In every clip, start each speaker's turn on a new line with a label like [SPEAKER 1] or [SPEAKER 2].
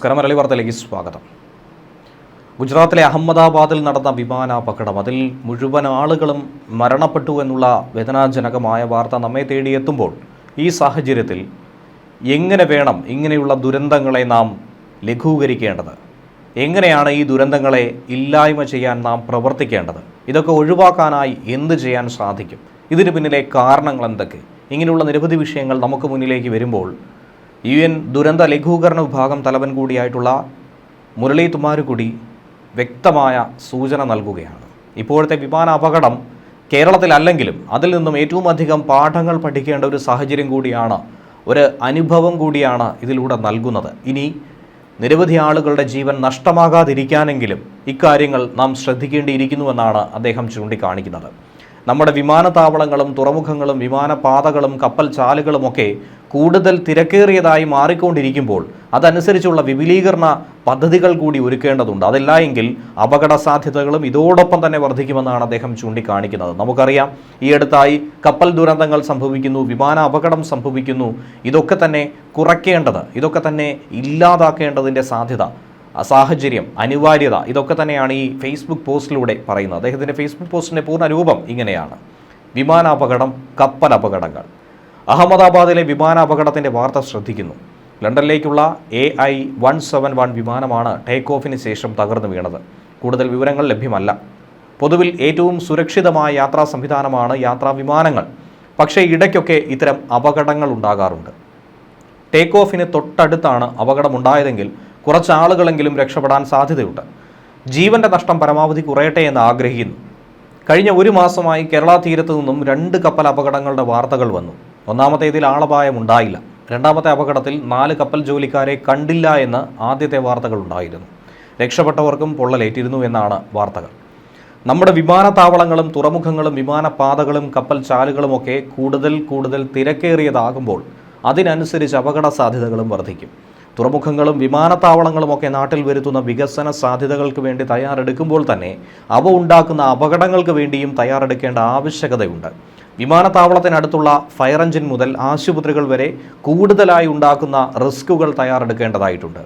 [SPEAKER 1] നമസ്കാരം. മലയാളി വാർത്തയിലേക്ക് സ്വാഗതം. ഗുജറാത്തിലെ അഹമ്മദാബാദിൽ നടന്ന വിമാനാപകടം, അതിൽ മുഴുവൻ ആളുകളും മരണപ്പെട്ടു എന്നുള്ള വേദനാജനകമായ വാർത്ത നമ്മെ തേടിയെത്തുമ്പോൾ ഈ സാഹചര്യത്തിൽ എങ്ങനെ വേണം ഇങ്ങനെയുള്ള ദുരന്തങ്ങളെ നാം ലഘൂകരിക്കേണ്ടത്? എങ്ങനെയാണ് ഈ ദുരന്തങ്ങളെ ഇല്ലായ്മ ചെയ്യാൻ നാം പ്രവർത്തിക്കേണ്ടത്? ഇതൊക്കെ ഒഴിവാക്കാനായി എന്ത് ചെയ്യാൻ സാധിക്കും? ഇതിന് പിന്നിലെ കാരണങ്ങൾ എന്തൊക്കെ? ഇങ്ങനെയുള്ള നിരവധി വിഷയങ്ങൾ നമുക്ക് മുന്നിലേക്ക് വരുമ്പോൾ UN ദുരന്ത ലഘൂകരണ വിഭാഗം തലവൻ കൂടിയായിട്ടുള്ള മുരളി തുമ്മാരുകുടി വ്യക്തമായ സൂചന നൽകുകയാണ്. ഇപ്പോഴത്തെ വിമാന അപകടം കേരളത്തിലല്ലെങ്കിലും അതിൽ നിന്നും ഏറ്റവും അധികം പാഠങ്ങൾ പഠിക്കേണ്ട ഒരു സാഹചര്യം കൂടിയാണ്, ഒരു അനുഭവം കൂടിയാണ് ഇതിലൂടെ നൽകുന്നത്. ഇനി നിരവധി ആളുകളുടെ ജീവൻ നഷ്ടമാകാതിരിക്കാനെങ്കിലും ഇക്കാര്യങ്ങൾ നാം ശ്രദ്ധിക്കേണ്ടിയിരിക്കുന്നുവെന്നാണ് അദ്ദേഹം ചൂണ്ടിക്കാണിക്കുന്നത്. നമ്മുടെ വിമാനത്താവളങ്ങളും തുറമുഖങ്ങളും വിമാനപാതകളും കപ്പൽ ചാലുകളുമൊക്കെ കൂടുതൽ തിരക്കേറിയതായി മാറിക്കൊണ്ടിരിക്കുമ്പോൾ അതനുസരിച്ചുള്ള വിപുലീകരണ പദ്ധതികൾ കൂടി ഒരുക്കേണ്ടതുണ്ട്. അതല്ല എങ്കിൽ അപകട സാധ്യതകളും ഇതോടൊപ്പം തന്നെ വർദ്ധിക്കുമെന്നാണ് അദ്ദേഹം ചൂണ്ടിക്കാണിക്കുന്നത്. നമുക്കറിയാം, ഈ അടുത്തായി കപ്പൽ ദുരന്തങ്ങൾ സംഭവിക്കുന്നു, വിമാന അപകടം സംഭവിക്കുന്നു. ഇതൊക്കെ തന്നെ കുറയ്ക്കേണ്ടത്, ഇതൊക്കെ തന്നെ ഇല്ലാതാക്കേണ്ടതിൻ്റെ സാധ്യത, സാഹചര്യം, അനിവാര്യത, ഇതൊക്കെ തന്നെയാണ് ഈ ഫേസ്ബുക്ക് പോസ്റ്റിലൂടെ പറയുന്നത്. അദ്ദേഹത്തിൻ്റെ ഫേസ്ബുക്ക് പോസ്റ്റിൻ്റെ പൂർണ്ണ രൂപം ഇങ്ങനെയാണ്: വിമാനാപകടം, കപ്പൽ അപകടങ്ങൾ. അഹമ്മദാബാദിലെ വിമാന അപകടത്തിൻ്റെ വാർത്ത ശ്രദ്ധിക്കുന്നു. ലണ്ടനിലേക്കുള്ള AI-171 വിമാനമാണ് ടേക്ക് ഓഫിന് ശേഷം തകർന്നു വീണത്. കൂടുതൽ വിവരങ്ങൾ ലഭ്യമല്ല. പൊതുവിൽ ഏറ്റവും സുരക്ഷിതമായ യാത്രാ സംവിധാനമാണ് യാത്രാ വിമാനങ്ങൾ. പക്ഷേ ഇടയ്ക്കൊക്കെ ഇത്തരം അപകടങ്ങൾ ഉണ്ടാകാറുണ്ട്. ടേക്ക് ഓഫിന് തൊട്ടടുത്താണ് അപകടമുണ്ടായതെങ്കിൽ കുറച്ച് ആളുകളെങ്കിലും രക്ഷപ്പെടാൻ സാധ്യതയുണ്ട്. ജീവൻ്റെ നഷ്ടം പരമാവധി കുറയട്ടെ എന്ന് ആഗ്രഹിക്കുന്നു. കഴിഞ്ഞ ഒരു മാസമായി കേരള തീരത്തു നിന്നും 2 കപ്പൽ അപകടങ്ങളുടെ വാർത്തകൾ വന്നു. ഒന്നാമത്തേതിൽ ആളപായം ഉണ്ടായില്ല. രണ്ടാമത്തെ അപകടത്തിൽ 4 കപ്പൽ ജോലിക്കാരെ കണ്ടില്ല എന്ന് ആദ്യത്തെ വാർത്തകൾ ഉണ്ടായിരുന്നു. രക്ഷപ്പെട്ടവർക്കും പൊള്ളലേറ്റിരുന്നു എന്നാണ് വാർത്തകൾ. നമ്മുടെ വിമാനത്താവളങ്ങളും തുറമുഖങ്ങളും വിമാനപാതകളും കപ്പൽ ചാലുകളുമൊക്കെ കൂടുതൽ തിരക്കേറിയതാകുമ്പോൾ അതിനനുസരിച്ച് അപകട സാധ്യതകളും വർദ്ധിക്കും. തുറമുഖങ്ങളും വിമാനത്താവളങ്ങളുമൊക്കെ നാട്ടിൽ വരുത്തുന്ന വികസന സാധ്യതകൾക്ക് വേണ്ടി തയ്യാറെടുക്കുമ്പോൾ തന്നെ അവ ഉണ്ടാക്കുന്ന അപകടങ്ങൾക്ക് വേണ്ടിയും തയ്യാറെടുക്കേണ്ട ആവശ്യകതയുണ്ട്. വിമാനത്താവളത്തിനടുത്തുള്ള ഫയർ എഞ്ചിൻ മുതൽ ആശുപത്രികൾ വരെ കൂടുതലായി ഉണ്ടാക്കുന്ന റിസ്കുകൾ തയ്യാറെടുക്കേണ്ടതായിട്ടുണ്ട്.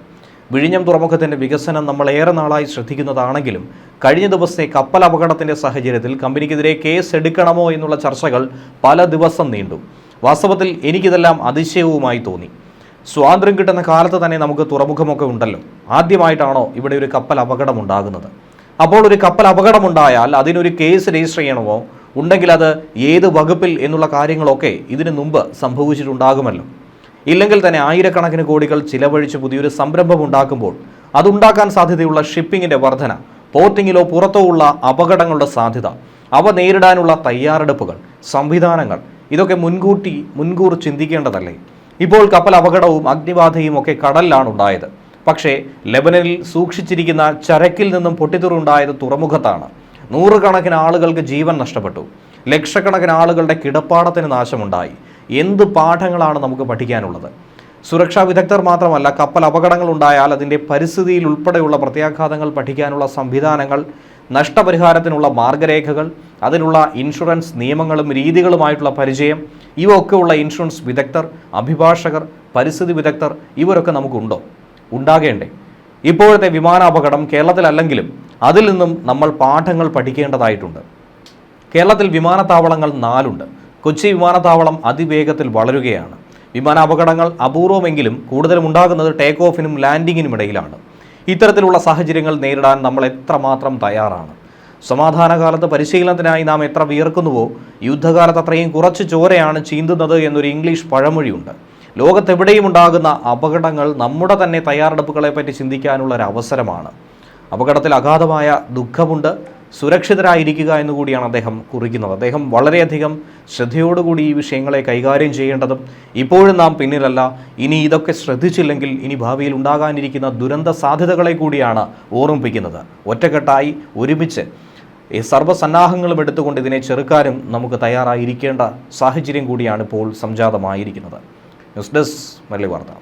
[SPEAKER 1] വിഴിഞ്ഞം തുറമുഖത്തിൻ്റെ വികസനം നമ്മൾ ഏറെ നാളായി ശ്രദ്ധിക്കുന്നതാണെങ്കിലും കഴിഞ്ഞ ദിവസത്തെ കപ്പൽ അപകടത്തിൻ്റെ സാഹചര്യത്തിൽ കമ്പനിക്കെതിരെ കേസ് എടുക്കണമോ എന്നുള്ള ചർച്ചകൾ പല ദിവസം നീണ്ടു. വാസ്തവത്തിൽ എനിക്കിതെല്ലാം അതിശയവുമായി തോന്നി. സ്വാതന്ത്ര്യം കിട്ടുന്ന കാലത്ത് തന്നെ നമുക്ക് തുറമുഖമൊക്കെ ഉണ്ടല്ലോ. ആദ്യമായിട്ടാണോ ഇവിടെ ഒരു കപ്പൽ അപകടം ഉണ്ടാകുന്നത്? അപ്പോൾ ഒരു കപ്പൽ അപകടമുണ്ടായാൽ അതിനൊരു കേസ് രജിസ്റ്റർ ചെയ്യണമോ? ഉണ്ടെങ്കിൽ അത് ഏത് വകുപ്പിൽ എന്നുള്ള കാര്യങ്ങളൊക്കെ ഇതിനു മുമ്പ് സംഭവിച്ചിട്ടുണ്ടാകുമല്ലോ. ഇല്ലെങ്കിൽ തന്നെ ആയിരക്കണക്കിന് കോടികൾ ചിലവഴിച്ച് പുതിയൊരു സംരംഭം ഉണ്ടാക്കുമ്പോൾ അതുണ്ടാക്കാൻ സാധ്യതയുള്ള ഷിപ്പിങ്ങിൻ്റെ വർധന, പോർട്ടിങ്ങിലോ പുറത്തോ ഉള്ള അപകടങ്ങളുടെ സാധ്യത, അവ നേരിടാനുള്ള തയ്യാറെടുപ്പുകൾ, സംവിധാനങ്ങൾ, ഇതൊക്കെ മുൻകൂർ ചിന്തിക്കേണ്ടതല്ലേ? ഇപ്പോൾ കപ്പൽ അപകടവും അഗ്നിബാധയും ഒക്കെ കടലിലാണ് ഉണ്ടായത്. പക്ഷേ ലെബനനിൽ സൂക്ഷിച്ചിരിക്കുന്ന ചരക്കിൽ നിന്നും പൊട്ടിത്തെറിയുണ്ടായത് തുറമുഖത്താണ്. 100 കണക്കിന് ആളുകൾക്ക് ജീവൻ നഷ്ടപ്പെട്ടു. ലക്ഷക്കണക്കിന് ആളുകളുടെ കിടപ്പാടത്തിന് നാശമുണ്ടായി. എന്ത് പാഠങ്ങളാണ് നമുക്ക് പഠിക്കാനുള്ളത്? സുരക്ഷാ വിദഗ്ധർ മാത്രമല്ല, കപ്പൽ അപകടങ്ങൾ ഉണ്ടായാൽ അതിൻ്റെ പരിസ്ഥിതിയിൽ ഉൾപ്പെടെയുള്ള പ്രത്യാഘാതങ്ങൾ പഠിക്കാനുള്ള സംവിധാനങ്ങൾ, നഷ്ടപരിഹാരത്തിനുള്ള മാർഗരേഖകൾ, അതിനുള്ള ഇൻഷുറൻസ് നിയമങ്ങളും രീതികളുമായിട്ടുള്ള പരിചയം, ഇവ ഒക്കെയുള്ള ഇൻഷുറൻസ് വിദഗ്ധർ, അഭിഭാഷകർ, പരിസ്ഥിതി വിദഗ്ധർ, ഇവരൊക്കെ നമുക്കുണ്ടോ? ഉണ്ടാകേണ്ടേ? ഇപ്പോഴത്തെ വിമാനാപകടം കേരളത്തിലല്ലെങ്കിലും അതിൽ നിന്നും നമ്മൾ പാഠങ്ങൾ പഠിക്കേണ്ടതായിട്ടുണ്ട്. കേരളത്തിൽ വിമാനത്താവളങ്ങൾ 4 ഉണ്ട്. കൊച്ചി വിമാനത്താവളം അതിവേഗത്തിൽ വളരുകയാണ്. വിമാനാപകടങ്ങൾ അപൂർവമെങ്കിലും കൂടുതലും ഉണ്ടാകുന്നത് ടേക്ക് ഓഫിനും ലാൻഡിങ്ങിനും ഇടയിലാണ്. ഇത്തരത്തിലുള്ള സാഹചര്യങ്ങൾ നേരിടാൻ നമ്മൾ എത്രമാത്രം തയ്യാറാണ്? സമാധാനകാലത്ത് പരിശീലനത്തിനായി നാം എത്ര വിയർക്കുന്നുവോ യുദ്ധകാലത്ത് അത്രയും കുറച്ച് ചോരയാണ് ചീന്തുന്നത് എന്നൊരു ഇംഗ്ലീഷ് പഴമൊഴിയുണ്ട്. ലോകത്തെവിടെയും ഉണ്ടാകുന്ന അപകടങ്ങൾ നമ്മുടെ തന്നെ തയ്യാറെടുപ്പുകളെപ്പറ്റി ചിന്തിക്കാനുള്ള ഒരു അവസരമാണ്. അപകടത്തിൽ അഗാധമായ ദുഃഖമുണ്ട്. സുരക്ഷിതരായിരിക്കുക എന്നുകൂടിയാണ് അദ്ദേഹം കുറിക്കുന്നത്. അദ്ദേഹം വളരെയധികം ശ്രദ്ധയോടുകൂടി ഈ വിഷയങ്ങളെ കൈകാര്യം ചെയ്യേണ്ടതും ഇപ്പോഴും നാം പിന്നിലല്ല. ഇനി ഇതൊക്കെ ശ്രദ്ധിച്ചില്ലെങ്കിൽ ഇനി ഭാവിയിൽ ഉണ്ടാകാനിരിക്കുന്ന ദുരന്ത സാധ്യതകളെ കൂടിയാണ് ഓർമ്മിപ്പിക്കുന്നത്. ഒറ്റക്കെട്ടായി ഒരുമിച്ച് സർവ്വസന്നാഹങ്ങളും എടുത്തുകൊണ്ട് ഇതിനെ ചെറുക്കാനും നമുക്ക് തയ്യാറായിരിക്കേണ്ട സാഹചര്യം കൂടിയാണ് ഇപ്പോൾ സംജാതമായിരിക്കുന്നത്. ന്യൂസ് ഡെസ്ക് മലയാളി വാർത്ത.